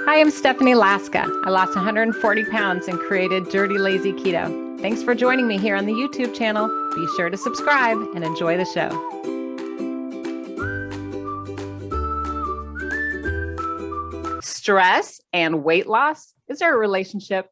Hi, I'm Stephanie Laska. I lost 140 pounds and created Dirty Lazy Keto. Thanks for joining me here on the YouTube channel. Be sure to subscribe and enjoy the show. Stress and weight loss, is there a relationship?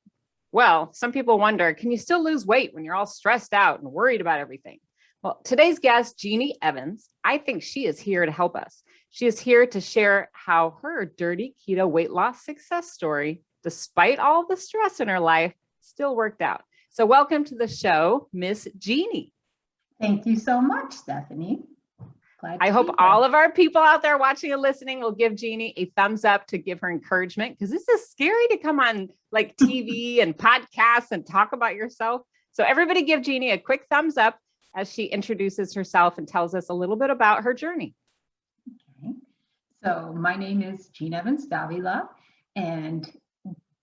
Well, some people wonder, can you still lose weight when you're all stressed out and worried about everything? Well, today's guest, Genie Evans, I think she is here to help us. She is here to share how her dirty keto weight loss success story, despite all the stress in her life, still worked out. So welcome to the show, Miss Genie. Thank you so much, Stephanie. I hope all of our people out there watching and listening will give Genie a thumbs up to give her encouragement, because this is scary to come on like TV and podcasts and talk about yourself. So everybody give Genie a quick thumbs up as she introduces herself and tells us a little bit about her journey. Okay. So my name is Jean Evans Davila, and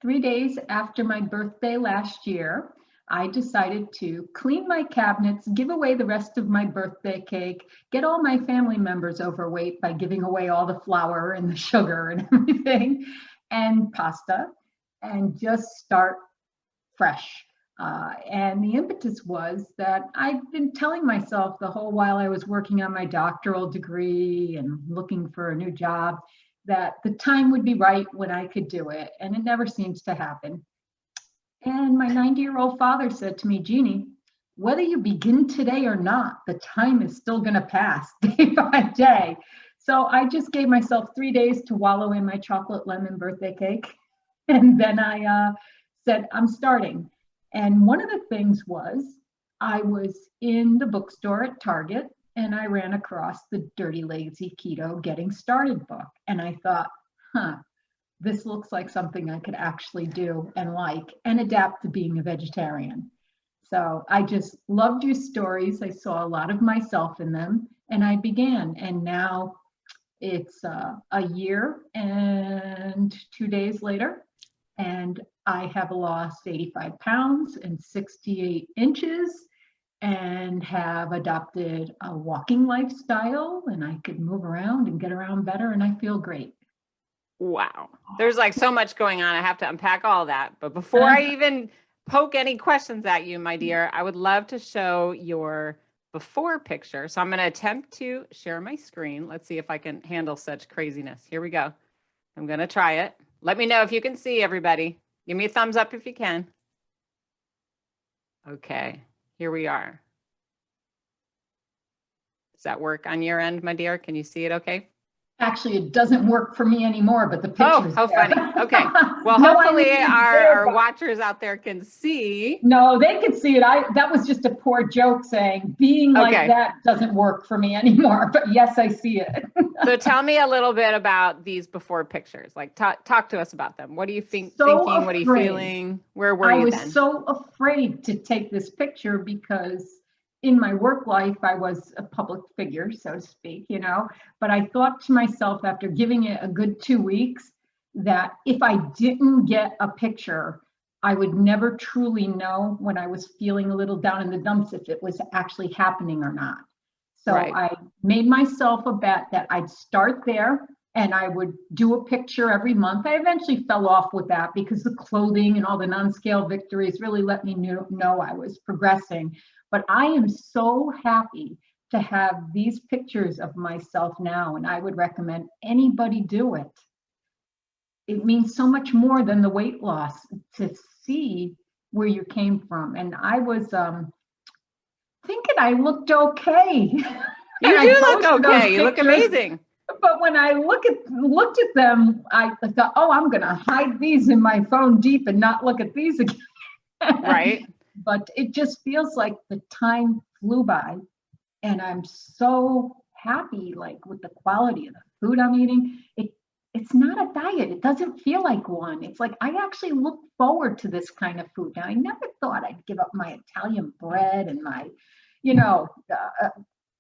3 days after my birthday last year, I decided to clean my cabinets, give away the rest of my birthday cake, get all my family members overweight by giving away all the flour and the sugar and everything, and pasta, and just start fresh. And the impetus was that I've been telling myself the whole while I was working on my doctoral degree and looking for a new job, that the time would be right when I could do it. And it never seems to happen. And my 90-year-old father said to me, Jeannie, whether you begin today or not, the time is still going to pass day by day. So I just gave myself 3 days to wallow in my chocolate lemon birthday cake. And then I said, I'm starting. And one of the things was, I was in the bookstore at Target and I ran across the Dirty Lazy Keto Getting Started book. And I thought, this looks like something I could actually do and like and adapt to being a vegetarian. So I just loved your stories. I saw a lot of myself in them and I began. And now it's a year and 2 days later, and I have lost 85 pounds and 68 inches and have adopted a walking lifestyle, and I could move around and get around better, and I feel great. Wow. There's like so much going on. I have to unpack all that. But before I even poke any questions at you, my dear, I would love to show your before picture. So I'm going to attempt to share my screen. Let's see if I can handle such craziness. Here we go. I'm going to try it. Let me know if you can see, everybody. Give me a thumbs up if you can. Okay, here we are. Does that work on your end, my dear? Can you see it okay? Actually, it doesn't work for me anymore, but the picture's how there. funny. Okay. Well, no, hopefully our watchers out there can see. No, they can see it. That was just a poor joke saying being like that doesn't work for me anymore. But yes, I see it. So tell me a little bit about these before pictures. Like talk to us about them. What are you thinking? What are you feeling? Where were you then? I was so afraid to take this picture because in my work life, I was a public figure, so to speak, but I thought to myself after giving it a good 2 weeks that if I didn't get a picture, I would never truly know when I was feeling a little down in the dumps if it was actually happening or not. So I made myself a bet that I'd start there and I would do a picture every month. I eventually fell off with that because the clothing and all the non-scale victories really let me know I was progressing. But I am so happy to have these pictures of myself now, and I would recommend anybody do it. It means so much more than the weight loss to see where you came from. And I was thinking I looked okay. You do look okay. You look amazing. But when I looked at them, I thought, oh, I'm going to hide these in my phone deep and not look at these again. Right. But it just feels like the time flew by, and I'm so happy, like with the quality of the food I'm eating. It's not a diet. It doesn't feel like one. It's like I actually look forward to this kind of food. Now, I never thought I'd give up my Italian bread and my,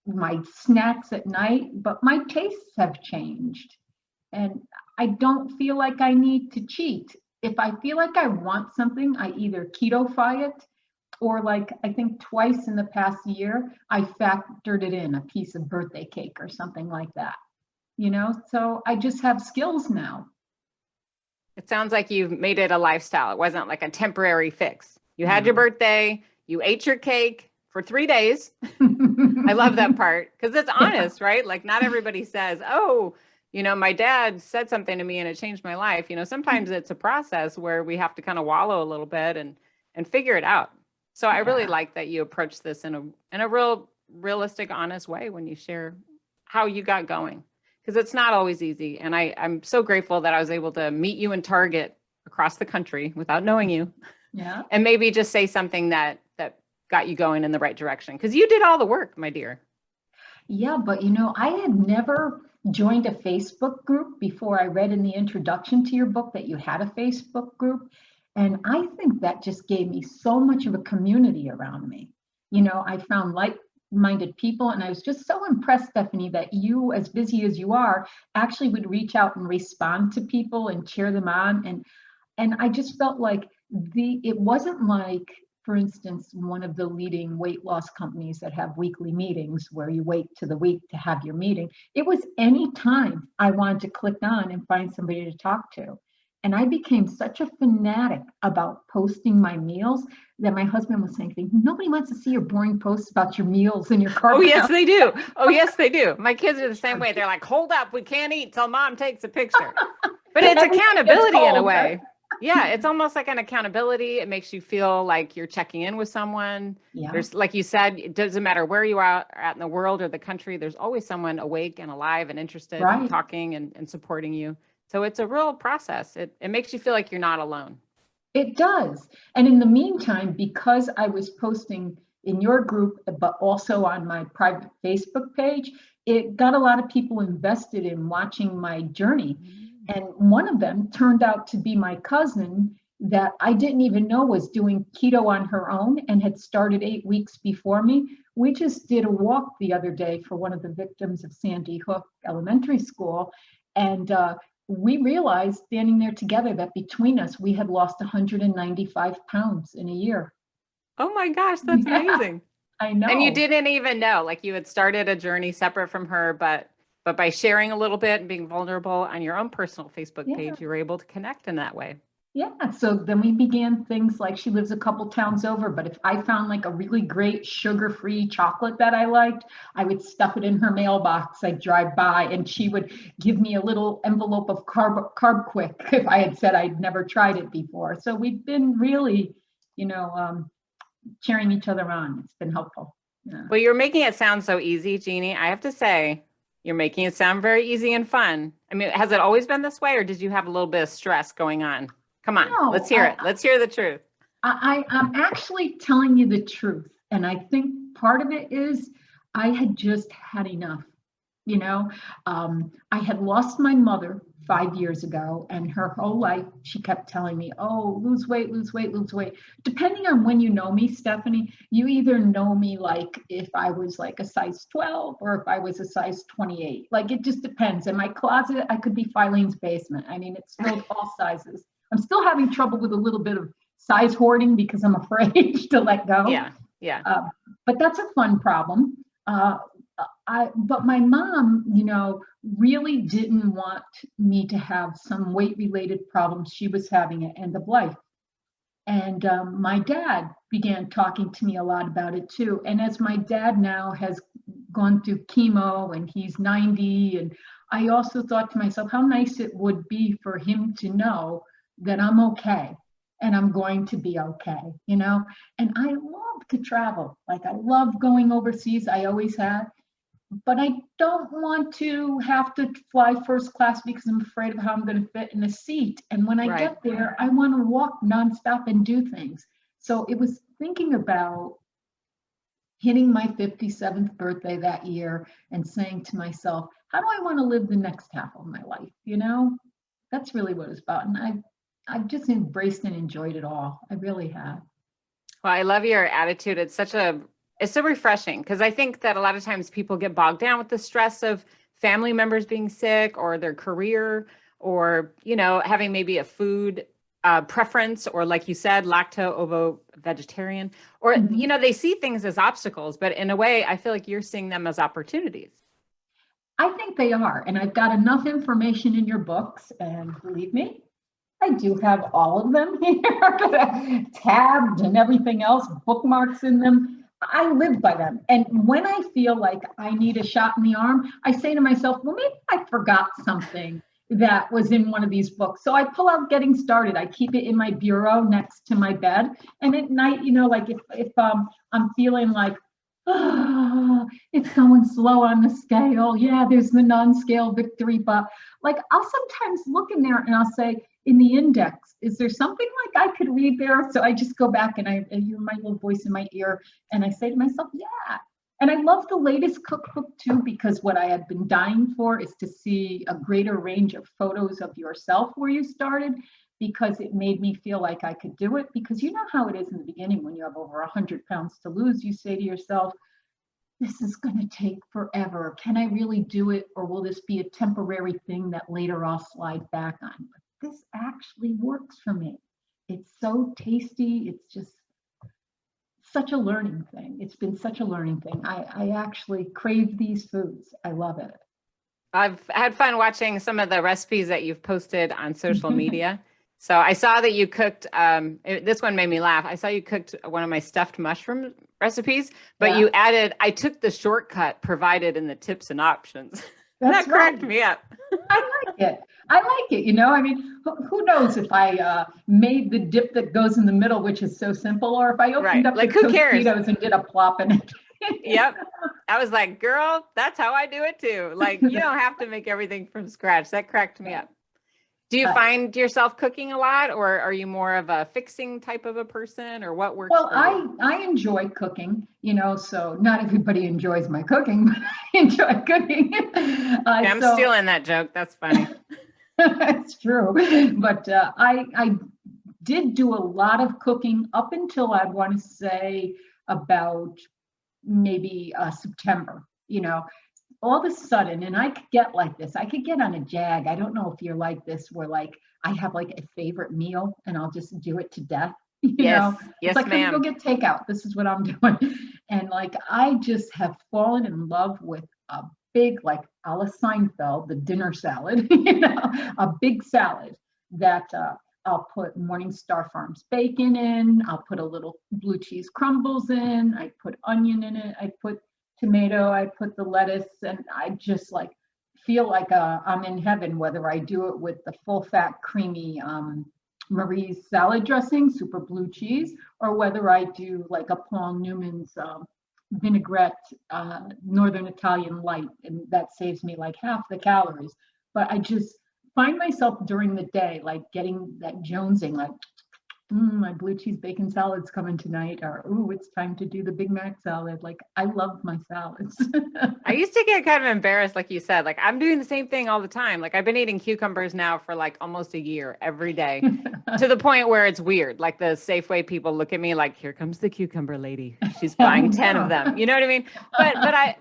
my snacks at night, but my tastes have changed, and I don't feel like I need to cheat. If I feel like I want something, I either keto-fy it, or like I think twice in the past year, I factored it in, a piece of birthday cake or something like that. So I just have skills now. It sounds like you've made it a lifestyle. It wasn't like a temporary fix. You had your birthday, you ate your cake for 3 days. I love that part because it's honest, right? Like not everybody says, oh, my dad said something to me and it changed my life. Sometimes it's a process where we have to kind of wallow a little bit and figure it out. So I really like that you approach this in a real realistic, honest way when you share how you got going, because it's not always easy. And I'm so grateful that I was able to meet you in Target across the country without knowing you. Yeah. And maybe just say something that got you going in the right direction, because you did all the work, my dear. Yeah, but I had never joined a Facebook group before I read in the introduction to your book that you had a Facebook group. And I think that just gave me so much of a community around me. I found like-minded people, and I was just so impressed, Stephanie, that you, as busy as you are, actually would reach out and respond to people and cheer them on. And I just felt like it wasn't like, for instance, one of the leading weight loss companies that have weekly meetings where you wait to the week to have your meeting. It was any time I wanted to click on and find somebody to talk to. And I became such a fanatic about posting my meals that my husband was saying, nobody wants to see your boring posts about your meals and your carb. Oh, yes, they do. Oh, yes, they do. My kids are the same way. They're like, hold up, we can't eat till mom takes a picture. But it's accountability in a way. Yeah, it's almost like an accountability. It makes you feel like you're checking in with someone. Yeah. There's, like you said, it doesn't matter where you are at in the world or the country. There's always someone awake and alive and interested in talking and supporting you. So it's a real process. It makes you feel like you're not alone. It does. And in the meantime, because I was posting in your group, but also on my private Facebook page, it got a lot of people invested in watching my journey. And one of them turned out to be my cousin that I didn't even know was doing keto on her own and had started 8 weeks before me. We just did a walk the other day for one of the victims of Sandy Hook Elementary School. And we realized standing there together that between us, we had lost 195 pounds in a year. Oh my gosh, that's amazing. I know. And you didn't even know, like you had started a journey separate from her, but by sharing a little bit and being vulnerable on your own personal Facebook page, you were able to connect in that way. Yeah. So then we began things like, she lives a couple towns over, but if I found like a really great sugar-free chocolate that I liked, I would stuff it in her mailbox. I'd drive by and she would give me a little envelope of carb quick if I had said I'd never tried it before. So we've been really, cheering each other on. It's been helpful. Yeah. Well, you're making it sound so easy, Jeannie. I have to say, you're making it sound very easy and fun. I mean, has it always been this way, or did you have a little bit of stress going on? Come on, No, let's hear it. Let's hear the truth. I'm actually telling you the truth. And I think part of it is I had just had enough. I had lost my mother 5 years ago, and her whole life, she kept telling me, oh, lose weight, lose weight, lose weight. Depending on when you know me, Stephanie, you either know me like if I was like a size 12 or if I was a size 28. Like, it just depends. In my closet, I could be Filene's basement. I mean, it's filled all sizes. I'm still having trouble with a little bit of size hoarding because I'm afraid to let go. Yeah. But that's a fun problem. But my mom, really didn't want me to have some weight-related problems she was having at end of life. And my dad began talking to me a lot about it too. And as my dad now has gone through chemo and he's 90, and I also thought to myself, how nice it would be for him to know that I'm okay and I'm going to be okay, And I love to travel. Like, I love going overseas. I always have. But I don't want to have to fly first class because I'm afraid of how I'm going to fit in a seat. And when I get there, I want to walk nonstop and do things. So it was thinking about hitting my 57th birthday that year and saying to myself, how do I want to live the next half of my life? That's really what it's about. And I've just embraced and enjoyed it all. I really have. Well, I love your attitude. It's so refreshing, because I think that a lot of times people get bogged down with the stress of family members being sick or their career, or, having maybe a food preference, or like you said, lacto-ovo vegetarian, or, they see things as obstacles, but in a way, I feel like you're seeing them as opportunities. I think they are. And I've got enough information in your books, and believe me, I do have all of them here, tabbed and everything else, bookmarks in them. I live by them. And when I feel like I need a shot in the arm, I say to myself, well, maybe I forgot something that was in one of these books. So I pull out Getting Started. I keep it in my bureau next to my bed. And at night, like if I'm feeling like, oh, it's going slow on the scale. Yeah, there's the non-scale victory, but like I'll sometimes look in there and I'll say, in the index, is there something like I could read there? So I just go back and I hear my little voice in my ear and I say to myself, yeah. And I love the latest cookbook too, because what I had been dying for is to see a greater range of photos of yourself where you started, because it made me feel like I could do it. Because you know how it is in the beginning when you have over 100 pounds to lose, you say to yourself, this is going to take forever. Can I really do it? Or will this be a temporary thing that later I'll slide back on? But this actually works for me. It's so tasty. It's just such a learning thing. It's been such a learning thing. I actually crave these foods. I love it. I've had fun watching some of the recipes that you've posted on social media. So I saw that you cooked, this one made me laugh. I saw you cooked one of my stuffed mushroom recipes, but you added, I took the shortcut provided in the tips and options. That cracked me up. I like it. I like it. I mean, who knows if I made the dip that goes in the middle, which is so simple, or if I opened up like, the who cares? Tostitos and did a plop in it. Yep. I was like, girl, that's how I do it too. Like, you don't have to make everything from scratch. That cracked me up. Do you find yourself cooking a lot, or are you more of a fixing type of a person, or what works? Well, I enjoy cooking, so not everybody enjoys my cooking, but I enjoy cooking. I'm stealing that joke. That's funny. That's true. But I did do a lot of cooking up until I'd want to say about maybe September, all of a sudden, and I could get like this, I could get on a jag. I don't know if you're like this, where like I have like a favorite meal and I'll just do it to death. Yes, it's like, ma'am. Go get takeout. This is what I'm doing. And like, I just have fallen in love with a big, like a la Seinfeld, the dinner salad, a big salad that I'll put Morningstar Farms bacon in. I'll put a little blue cheese crumbles in. I put onion in it. I put tomato, I put the lettuce, and I just like feel like I'm in heaven, whether I do it with the full fat creamy Marie's salad dressing, super blue cheese, or whether I do like a Paul Newman's vinaigrette Northern Italian light, and that saves me like half the calories. But I just find myself during the day like getting that jonesing, like my blue cheese bacon salad's coming tonight, or it's time to do the Big Mac salad. Like, I love my salads. I used to get kind of embarrassed, like you said, like I'm doing the same thing all the time. Like I've been eating cucumbers now for like almost a year every day, to the point where it's weird. Like the Safeway people look at me like, here comes the cucumber lady. She's buying 10 of them. You know what I mean?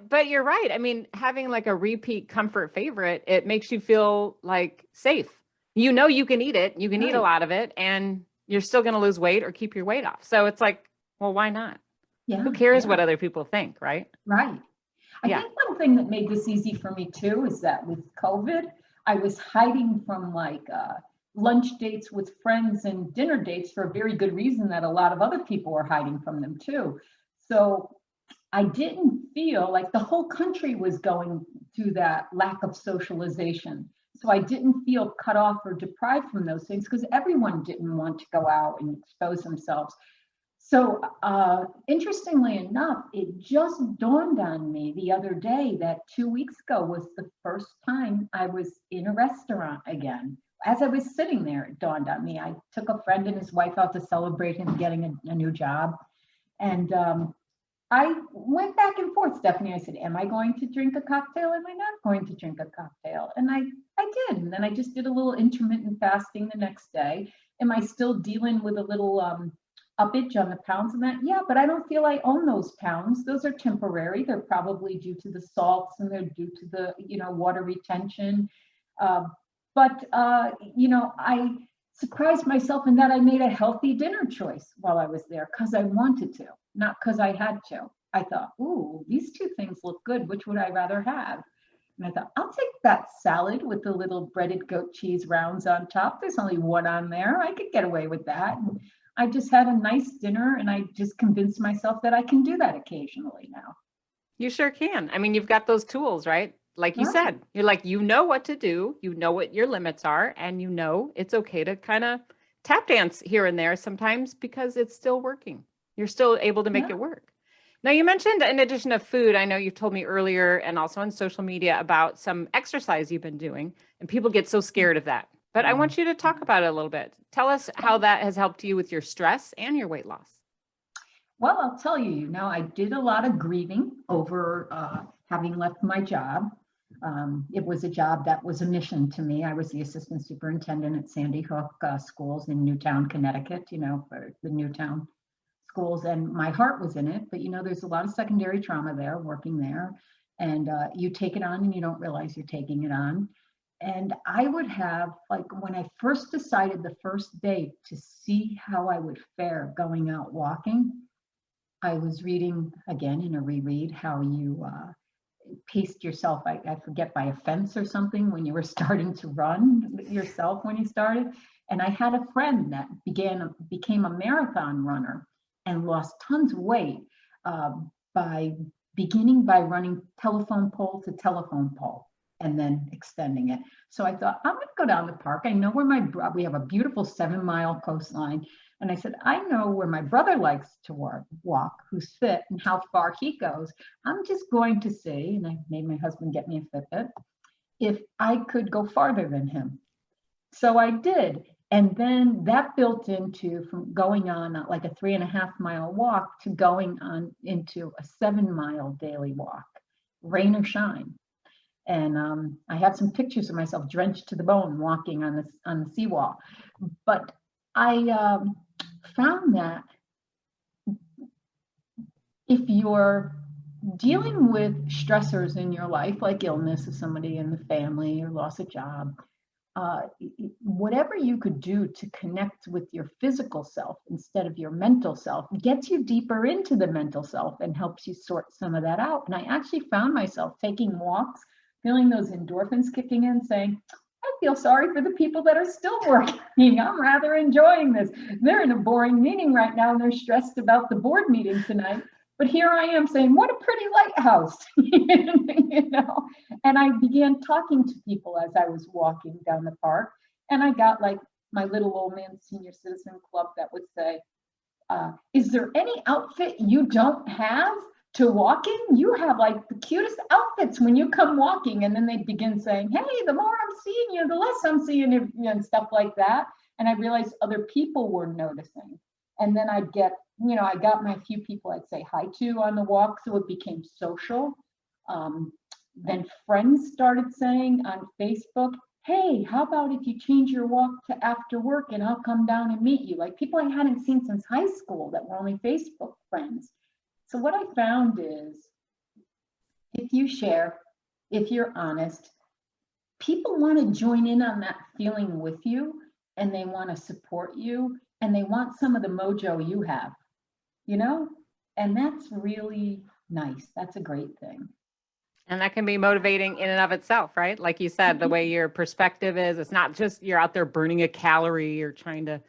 But you're right. I mean, having like a repeat comfort favorite, it makes you feel like safe. You can eat it. You can eat a lot of it, and you're still going to lose weight or keep your weight off. So it's like, well, why not? Yeah. Who cares what other people think, right? Right. I think one thing that made this easy for me too is that with COVID, I was hiding from like lunch dates with friends and dinner dates for a very good reason that a lot of other people were hiding from them too. So I didn't feel like the whole country was going through that lack of socialization. So I didn't feel cut off or deprived from those things because everyone didn't want to go out and expose themselves. So interestingly enough, it just dawned on me the other day that 2 weeks ago was the first time I was in a restaurant again. As I was sitting there, it dawned on me. I took a friend and his wife out to celebrate him getting a new job. And I went back and forth, Stephanie. I said, am I going to drink a cocktail? Am I not going to drink a cocktail? And I did. And then I just did a little intermittent fasting the next day. Am I still dealing with a little uppage on the pounds and that? Yeah, but I don't feel I own those pounds. Those are temporary. They're probably due to the salts and they're due to the, water retention. But I surprised myself in that I made a healthy dinner choice while I was there because I wanted to, not because I had to. I thought, ooh, these two things look good. Which would I rather have? And I thought, I'll take that salad with the little breaded goat cheese rounds on top. There's only one on there. I could get away with that. And I just had a nice dinner, and I just convinced myself that I can do that occasionally now. You sure can. I mean, you've got those tools, right? Like you Right. said, you're like, you know what to do, you know what your limits are, and you know it's okay to kind of tap dance here and there sometimes because it's still working. You're still able to make Yeah. it work. Now, you mentioned in addition to food, I know you've told me earlier and also on social media about some exercise you've been doing, and people get so scared of that. But I want you to talk about it a little bit. Tell us how that has helped you with your stress and your weight loss. Well, I'll tell you, I did a lot of grieving over having left my job. It was a job that was a mission to me. I was the assistant superintendent at Sandy Hook schools in Newtown, Connecticut, for the Newtown schools, and my heart was in it. But, there's a lot of secondary trauma there, working there, and you take it on and you don't realize you're taking it on. And I would have, like, when I first decided the first day to see how I would fare going out walking, I was reading again in a reread how you paced yourself, I forget, by a fence or something when you were starting to run yourself when you started. And I had a friend that became a marathon runner and lost tons of weight by beginning by running telephone pole to telephone pole and then extending it. So I thought, I'm going to go down the park. I know where we have a beautiful 7-mile coastline. And I said, I know where my brother likes to walk, who's fit, and how far he goes. I'm just going to see, and I made my husband get me a Fitbit, if I could go farther than him. So I did. And then that built into from going on like a 3.5-mile walk to going on into a 7-mile daily walk, rain or shine. And I have some pictures of myself drenched to the bone walking on the seawall. But I found that if you're dealing with stressors in your life, like illness of somebody in the family or loss of job, whatever you could do to connect with your physical self instead of your mental self gets you deeper into the mental self and helps you sort some of that out. And I actually found myself taking walks, feeling those endorphins kicking in, saying, I feel sorry for the people that are still working. I'm rather enjoying this. They're in a boring meeting right now and they're stressed about the board meeting tonight. But here I am saying, what a pretty lighthouse, And I began talking to people as I was walking down the park. And I got like my little old man senior citizen club that would say, is there any outfit you don't have to walk in? You have like the cutest outfits when you come walking. And then they begin saying, hey, the more I'm seeing you, the less I'm seeing you, and stuff like that. And I realized other people were noticing. And then I'd get, I got my few people I'd say hi to on the walk. So it became social. Then friends started saying on Facebook, hey, how about if you change your walk to after work and I'll come down and meet you? Like people I hadn't seen since high school that were only Facebook friends. So what I found is if you share, if you're honest, people want to join in on that feeling with you and they want to support you and they want some of the mojo you have, and that's really nice. That's a great thing. And that can be motivating in and of itself, right? Like you said, the way your perspective is, it's not just you're out there burning a calorie or trying to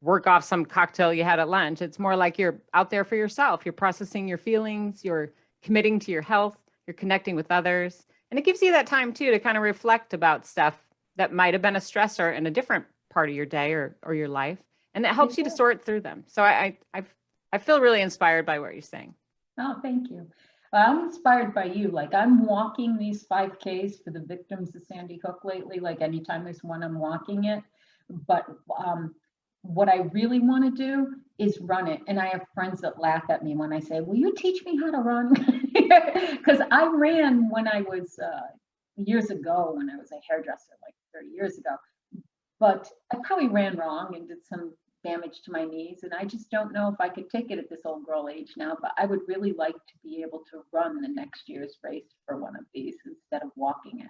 work off some cocktail you had at lunch. It's more like you're out there for yourself. You're processing your feelings, you're committing to your health, you're connecting with others. And it gives you that time too to kind of reflect about stuff that might have been a stressor in a different part of your day or your life. And that helps you to sort through them. So I feel really inspired by what you're saying. Oh, thank you. I'm inspired by you. Like I'm walking these 5Ks for the victims of Sandy Hook lately. Like anytime there's one, I'm walking it. But what I really want to do is run it. And I have friends that laugh at me when I say, will you teach me how to run? Because I ran when I was years ago, when I was a hairdresser, like 30 years ago. But I probably ran wrong and did some damage to my knees. And I just don't know if I could take it at this old girl age now, but I would really like to be able to run the next year's race for one of these instead of walking it.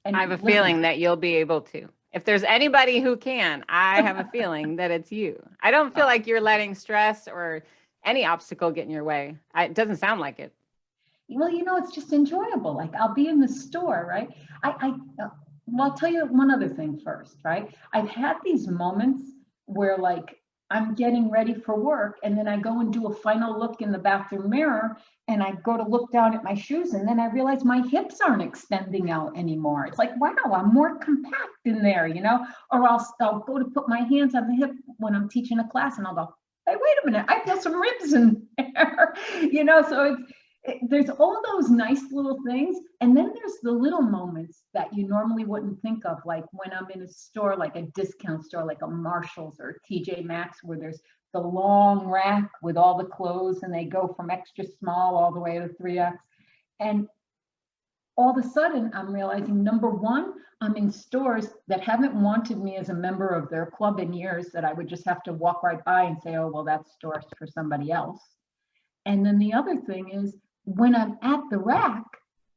And I have a feeling that you'll be able to. If there's anybody who can, I have a feeling that it's you. I don't feel like you're letting stress or any obstacle get in your way. It doesn't sound like it. well, it's just enjoyable. Like I'll be in the store, right? Well, I'll tell you one other thing first, right? I've had these moments where like I'm getting ready for work and then I go and do a final look in the bathroom mirror and I go to look down at my shoes and then I realize my hips aren't extending out anymore. It's like, wow, I'm more compact in there, or I'll go to put my hands on the hip when I'm teaching a class and I'll go, hey, wait a minute, I feel some ribs in there, so there's all those nice little things. And then there's the little moments that you normally wouldn't think of, like when I'm in a store, like a discount store, like a Marshall's or TJ Maxx, where there's the long rack with all the clothes and they go from extra small all the way to 3X. And all of a sudden I'm realizing, number one, I'm in stores that haven't wanted me as a member of their club in years, that I would just have to walk right by and say, oh, well, that store's for somebody else. And then the other thing is, when I'm at the rack,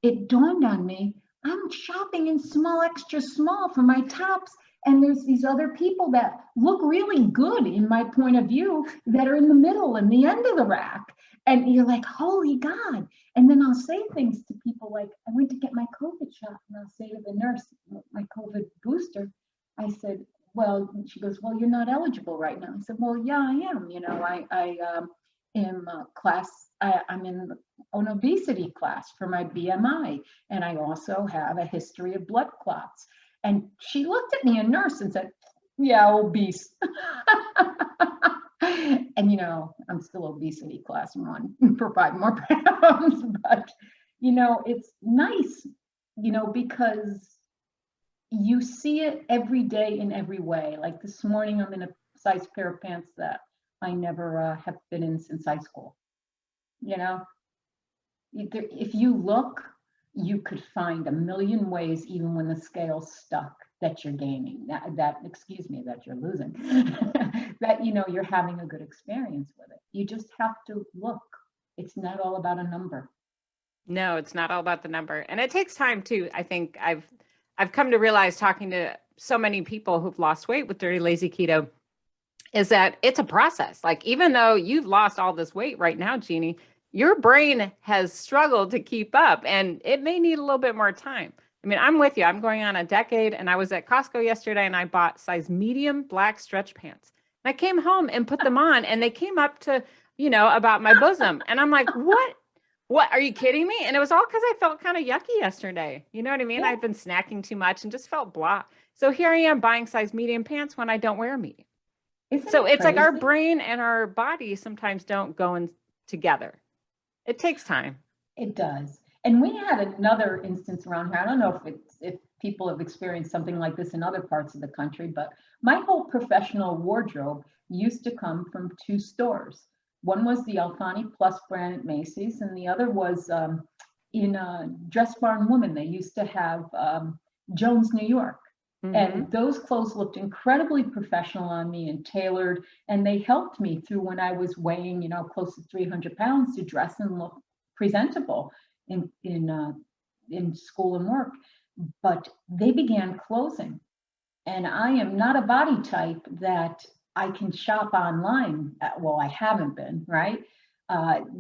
it dawned on me, I'm shopping in small, extra small for my tops. And there's these other people that look really good in my point of view that are in the middle and the end of the rack. And you're like, holy God. And then I'll say things to people like, I went to get my COVID shot. And I'll say to the nurse, my COVID booster, I said, well, she goes, well, you're not eligible right now. I said, well, yeah, I am. I'm in an obesity class for my BMI, and I also have a history of blood clots. And she looked at me, a nurse, and said, yeah, obese. And, I'm still obesity class 1 for 5 more pounds, but, it's nice, because you see it every day in every way. Like this morning, I'm in a size pair of pants that I never have fit in since high school. If you look, you could find a million ways, even when the scale's stuck, that you're gaining, that you're losing, that, you're having a good experience with it. You just have to look. It's not all about a number. No, it's not all about the number. And it takes time too. I think I've come to realize, talking to so many people who've lost weight with Dirty Lazy Keto, is that it's a process. Like, even though you've lost all this weight right now, Jeannie, your brain has struggled to keep up, and it may need a little bit more time. I mean, I'm with you. I'm going on a decade, and I was at Costco yesterday and I bought size medium black stretch pants. And I came home and put them on and they came up to, about my bosom. And I'm like, what, are you kidding me? And it was all because I felt kind of yucky yesterday. You know what I mean? Yeah. I've been snacking too much and just felt blah. So here I am buying size medium pants when I don't wear medium. So it's like our brain and our body sometimes don't go in together. It takes time. It does. And we had another instance around here. I don't know if people have experienced something like this in other parts of the country, but my whole professional wardrobe used to come from 2 stores. One was the Alfani Plus brand at Macy's, and the other was in Dress Barn Woman. They used to have Jones, New York. Mm-hmm. And those clothes looked incredibly professional on me and tailored, and they helped me through when I was weighing, close to 300 pounds, to dress and look presentable in school and work. But they began closing, and I am not a body type that I can shop online. Well, I haven't been, right?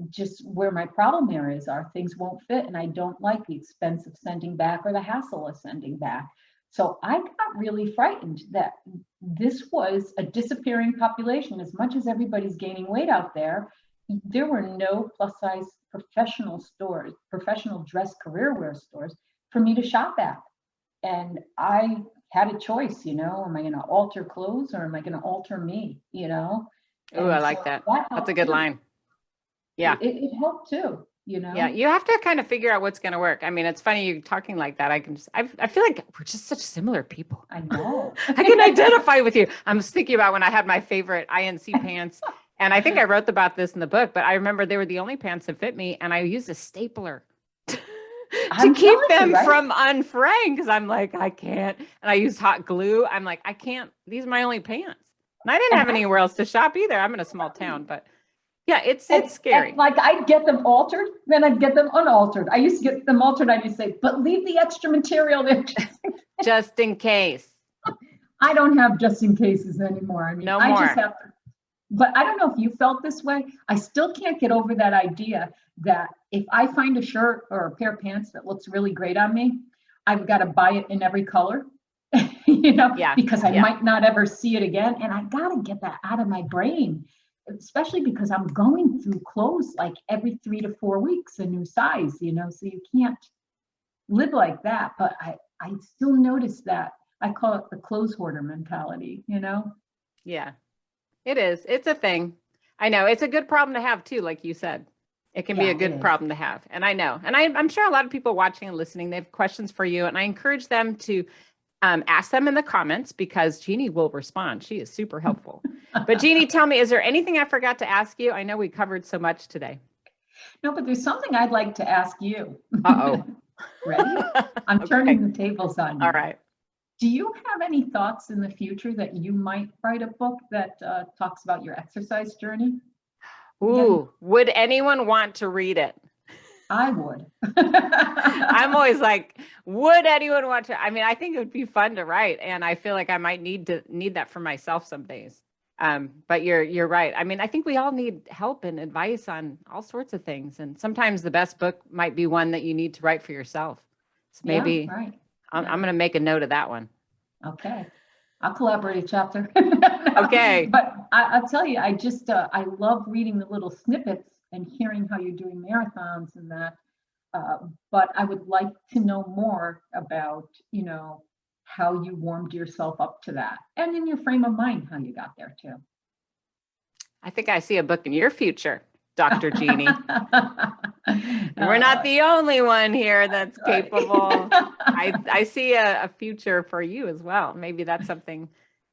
Just where my problem areas are, things won't fit, and I don't like the expense of sending back or the hassle of sending back. So I got really frightened that this was a disappearing population. As much as everybody's gaining weight out there, there were no plus size professional stores, professional dress career wear stores for me to shop at. And I had a choice, am I going to alter clothes or am I going to alter me, Oh, I like that. That's a good line. Yeah. It helped too. Yeah, you have to kind of figure out what's going to work. I mean, it's funny you talking like that. I feel like we're just such similar people. I know. I can identify with you. I'm just thinking about when I had my favorite INC pants, and I think I wrote about this in the book, but I remember they were the only pants that fit me, and I used a stapler to keep them from unfraying, because I'm like, I can't. And I used hot glue. I'm like, I can't. These are my only pants. And I didn't have anywhere else to shop either. I'm in a small town, but yeah, it's scary. And like, I'd get them altered, then I'd get them unaltered. I used to get them altered. I used to say, but leave the extra material there. Just in case. I don't have just in cases anymore. I mean, no more. I just have to But I don't know if you felt this way. I still can't get over that idea that if I find a shirt or a pair of pants that looks really great on me, I've got to buy it in every color, Yeah. because I Yeah. might not ever see it again. And I got to get that out of my brain, especially because I'm going through clothes like every 3 to 4 weeks, a new size, so you can't live like that. But I still notice that. I call it the clothes hoarder mentality, Yeah, it is. It's a thing. I know it's a good problem to have too, like you said. It can be Yeah, a it good is. problem to have. And I know, and I'm sure a lot of people watching and listening, they have questions for you. And I encourage them to ask them in the comments because Jeannie will respond. She is super helpful. But Jeannie, tell me, is there anything I forgot to ask you? I know we covered so much today. No, but there's something I'd like to ask you. Uh-oh. Ready? I'm Okay. turning the tables on you. All right. Do you have any thoughts in the future that you might write a book that talks about your exercise journey? Ooh, would anyone want to read it? I would. I'm always like, would anyone want to? I mean, I think it would be fun to write, and I feel like I might need that for myself some days. But you're right. I mean, I think we all need help and advice on all sorts of things, and sometimes the best book might be one that you need to write for yourself. So maybe right. I'm going to make a note of that one. Okay. I'll collaborate a chapter. Okay. But I'll tell you, I love reading the little snippets and hearing how you're doing marathons and that. But I would like to know more about, how you warmed yourself up to that, and in your frame of mind, how you got there too. I think I see a book in your future, Dr. Jeannie. We're not the only one here that's capable. I see a future for you as well. Maybe that's something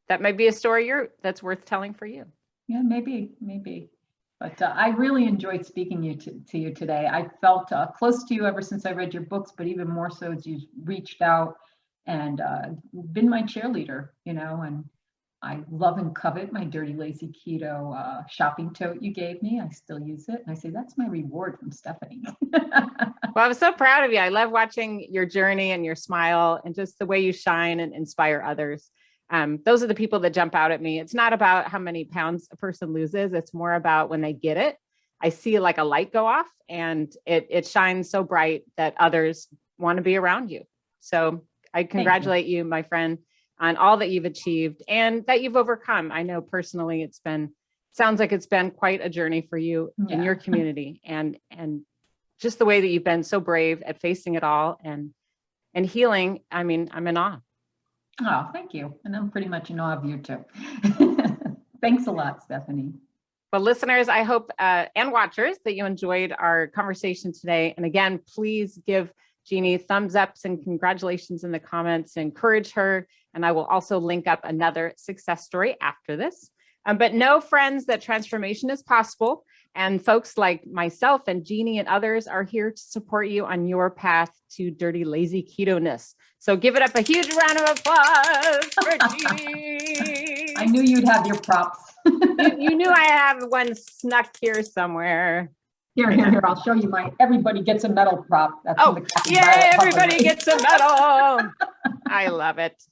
that might be a story that's worth telling for you. Yeah, maybe. But I really enjoyed speaking to you today. I felt close to you ever since I read your books, but even more so as you reached out and been my cheerleader, and I love and covet my Dirty Lazy Keto shopping tote you gave me. I still use it. And I say, that's my reward from Stephanie. Well, I'm so proud of you. I love watching your journey and your smile and just the way you shine and inspire others. Those are the people that jump out at me. It's not about how many pounds a person loses. It's more about when they get it. I see like a light go off and it shines so bright that others want to be around you. So I congratulate you, my friend, on all that you've achieved and that you've overcome. I know personally sounds like it's been quite a journey for you in your community and just the way that you've been so brave at facing it all and healing. I mean, I'm in awe. Oh, thank you. And I'm pretty much in awe of you too. Thanks a lot, Stephanie. Well, listeners, I hope and watchers that you enjoyed our conversation today. And again, please give Jeannie thumbs ups and congratulations in the comments, encourage her. And I will also link up another success story after this. But know, friends, that transformation is possible. And folks like myself and Jeannie and others are here to support you on your path to dirty, lazy keto-ness. So give it up a huge round of applause for Jeannie. I knew you'd have your props. You knew I have one snuck here somewhere. Here, I'll show you mine. Everybody gets a medal prop. That's yay, everybody gets a medal. I love it.